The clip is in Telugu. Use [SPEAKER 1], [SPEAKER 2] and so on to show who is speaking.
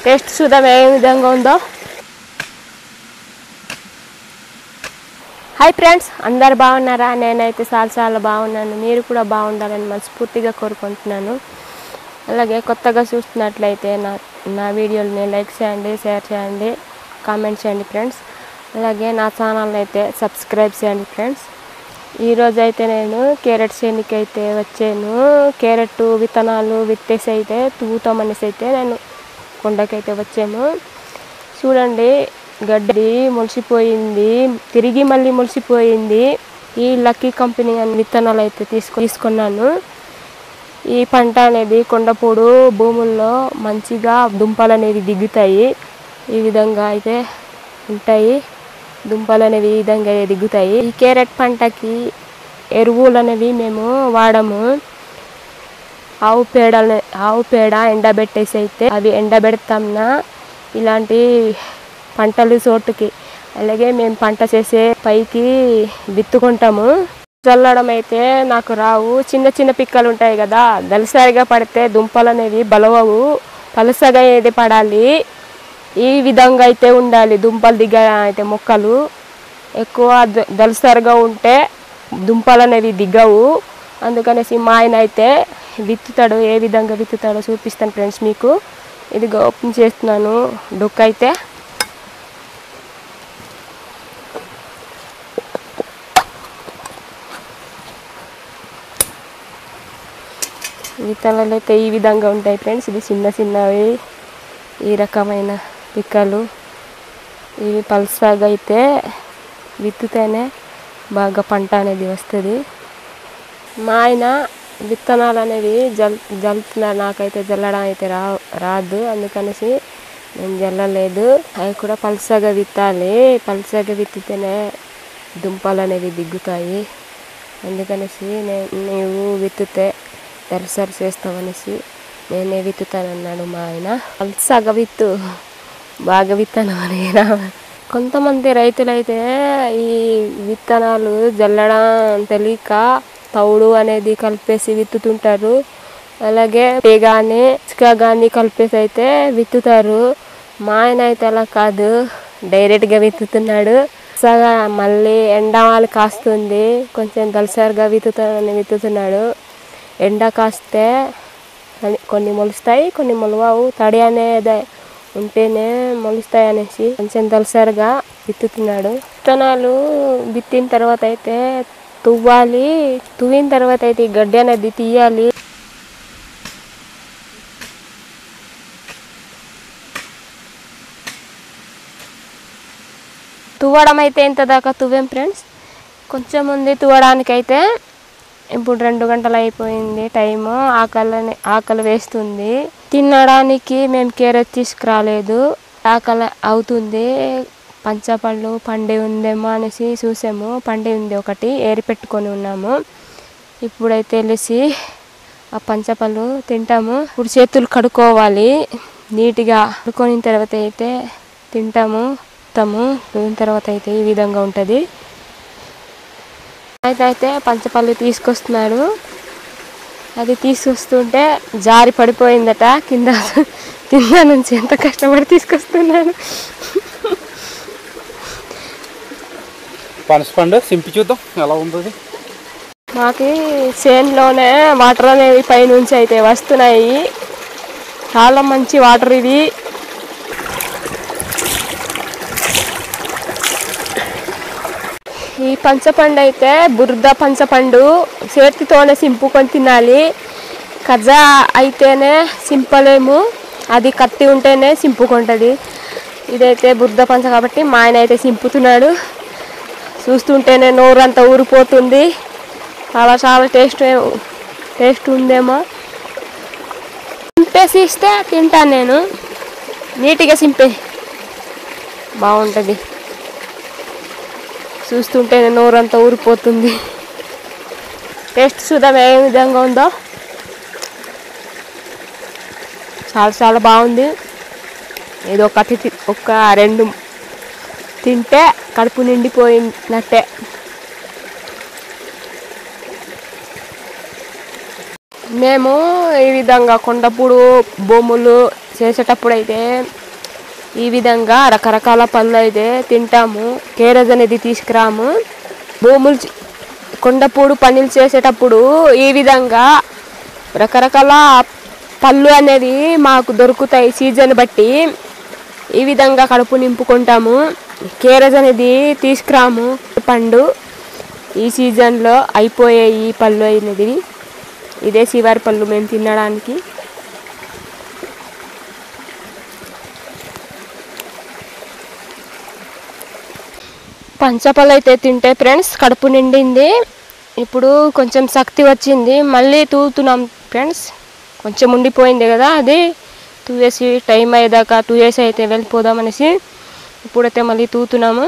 [SPEAKER 1] టేస్ట్ చూద్దాం ఏ విధంగా ఉందో. హాయ్ ఫ్రెండ్స్, అందరు బాగున్నారా? నేనైతే చాలా బాగున్నాను. మీరు కూడా బాగుండాలని మనస్ఫూర్తిగా కోరుకుంటున్నాను. అలాగే కొత్తగా చూస్తున్నట్లయితే నా వీడియోని లైక్ చేయండి, షేర్ చేయండి, కామెంట్ చేయండి ఫ్రెండ్స్. అలాగే నా ఛానల్ అయితే సబ్స్క్రైబ్ చేయండి ఫ్రెండ్స్. ఈరోజు అయితే నేను క్యారెట్ చేనికి అయితే వచ్చాను. క్యారెట్ విత్తనాలు విత్తేసి అయితే తూగుతామనేసి అయితే నేను కొండకైతే వచ్చాము. చూడండి, గడ్డి మొలిసిపోయింది, తిరిగి మళ్ళీ మొలిసిపోయింది. ఈ లక్కీ కంపెనీ అని విత్తనాలు అయితే తీసుకున్నాను. ఈ పంట అనేది కొండపూడు భూముల్లో మంచిగా దుంపలు అనేవి దిగుతాయి. ఈ విధంగా అయితే ఉంటాయి, దుంపలు అనేవి ఈ విధంగా దిగుతాయి. ఈ క్యారెట్ పంటకి ఎరువులు అనేవి మేము వాడము. ఆవు పేడ ఎండబెట్టేసి అయితే అవి ఎండబెడతాంనా ఇలాంటి పంటలు చోటుకి. అలాగే మేము పంట చేసే పైకి విత్తుకుంటాము. చల్లడం అయితే నాకు రావు. చిన్న పిక్కలు ఉంటాయి కదా, దళసరిగా పడితే దుంపలు అనేవి బలవవు. పలసగా ఏది పడాలి, ఈ విధంగా అయితే ఉండాలి. దుంపలు దిగ అయితే మొక్కలు ఎక్కువ దళసరిగా ఉంటే దుంపలు అనేవి దిగవు. అందుకనేసి మా ఆయన అయితే విత్తుతాడు. ఏ విధంగా విత్తుతాడో చూపిస్తాను ఫ్రెండ్స్ మీకు. ఇది ఓపెన్ చేస్తున్నాను డొక్క అయితే. విత్తనాలు అయితే ఈ విధంగా ఉంటాయి ఫ్రెండ్స్. ఇది చిన్నవి ఈ రకమైన పిక్కలు. ఇవి పల్సగా అయితే విత్తుతేనే బాగా పంట అనేది వస్తుంది. మా ఆయన విత్తనాలు అనేవి జల్లుతున్నారు. నాకైతే జల్లడం అయితే రాదు, అందుకనేసి నేను జల్లలేదు. అవి కూడా పల్సగా విత్తాలి. పల్సగా విత్తితేనే దుంపలు అనేవి దిగుతాయి. అందుకనేసి నీవు విత్తితే దళసరి చేస్తామనేసి నేనే విత్తుతానన్నాడు మా ఆయన. పల్సగా విత్తు, బాగా విత్తనం అని. కొంతమంది రైతులైతే ఈ విత్తనాలు జల్లడం తెలియక తౌడు అనేది కలిపేసి విత్తుతుంటారు. అలాగే కానీ ఇసుక కానీ కలిపేసి అయితే విత్తుతారు. మా ఆయన అయితే అలా కాదు, డైరెక్ట్గా విత్తుతున్నాడు. సగా మళ్ళీ ఎండాలు కాస్తుంది, కొంచెం దళసరిగా విత్తుతున్నాడు. ఎండ కాస్తే కొన్ని మొలుస్తాయి, కొన్ని మొలవవు. తడి అనేది ఉంటేనే మొలుస్తాయి అనేసి కొంచెం దళసరిగా విత్తుతున్నాడు. విత్తనాలు విత్తిన తర్వాత అయితే తువ్వాలి. తువ్విన తర్వాత అయితే ఈ గడ్డి అనేది తీయాలి. తువ్వడం అయితే ఎంత దాకా తువ్వేం ఫ్రెండ్స్. కొంచెం ఉంది తువ్వడానికైతే. ఇప్పుడు 2 గంటలు అయిపోయింది టైము. ఆకలి వేస్తుంది. తినడానికి మేము క్యారెట్ తీసుకురాలేదు, ఆకలి అవుతుంది. పంచపళ్ళు పండి ఉందేమో అనేసి చూసాము. పండి ఉంది, ఒకటి ఏరి పెట్టుకొని ఉన్నాము. ఇప్పుడైతే వెళ్ళేసి ఆ పంచపళ్ళు తింటాము. ఇప్పుడు చేతులు కడుక్కోవాలి నీట్గా. కడుక్కొని తర్వాత అయితే తింటాము. తిన్న తర్వాత అయితే ఈ విధంగా ఉంటుంది. అయితే పంచపల్లి తీసుకొస్తున్నాడు. అది తీసుకొస్తుంటే జారి పడిపోయిందట కింద నుంచి. ఎంత కష్టపడి తీసుకొస్తున్నాడు.
[SPEAKER 2] పనసపండు సింపి చూద్దాం ఎలా ఉంటుంది.
[SPEAKER 1] మాకి చేనులోనే వాటర్ అనేవి పైనుంచి అయితే వస్తున్నాయి. చాలా మంచి వాటర్ ఇవి. ఈ పంచపండు అయితే బురద పంచపండు, చేతితోనే సింపుకొని తినాలి. కజ్జా అయితేనే సింపలేము, అది కత్తి ఉంటేనే సింపుకుంటుంది. ఇదైతే బురద పంచ కాబట్టి మా ఆయన అయితే సింపుతున్నాడు. చూస్తుంటేనే నోరంతా ఊరిపోతుంది. చాలా టేస్ట్ ఉందేమో. సింపేసి ఇస్తే తింటాను నేను. నీట్గా సింపే బాగుంటుంది. చూస్తుంటేనే నోరంతా ఊరిపోతుంది. టేస్ట్ చూద్దాం ఏ విధంగా ఉందో. చాలా బాగుంది. ఏదో ఒక 2 తింటే కడుపు నిండిపోయినట్టే. మేము ఈ విధంగా కొండపూడు భూములు చేసేటప్పుడు అయితే ఈ విధంగా రకరకాల పళ్ళు అయితే తింటాము. కేరజ్ అనేది తీసుకురాము. భూములు కొండపూడు పనులు చేసేటప్పుడు ఈ విధంగా రకరకాల పళ్ళు అనేది మాకు దొరుకుతాయి. సీజన్ బట్టి ఈ విధంగా కడుపు నింపుకుంటాము. కేరజ్ అనేది తీసుకురాము. పండు ఈ సీజన్లో అయిపోయే ఈ పళ్ళు అనేది ఇదే శివారి పళ్ళు మేము తినడానికి. పంచపళ్ళు అయితే తింటే ఫ్రెండ్స్ కడుపు నిండింది. ఇప్పుడు కొంచెం శక్తి వచ్చింది. మళ్ళీ తూతున్నాం ఫ్రెండ్స్. కొంచెం ఉండిపోయింది కదా, అది టైం అయ్యేదాకా 2 years అయితే వెళ్ళిపోదామనేసి ఇప్పుడైతే మళ్ళీ తూతున్నాము.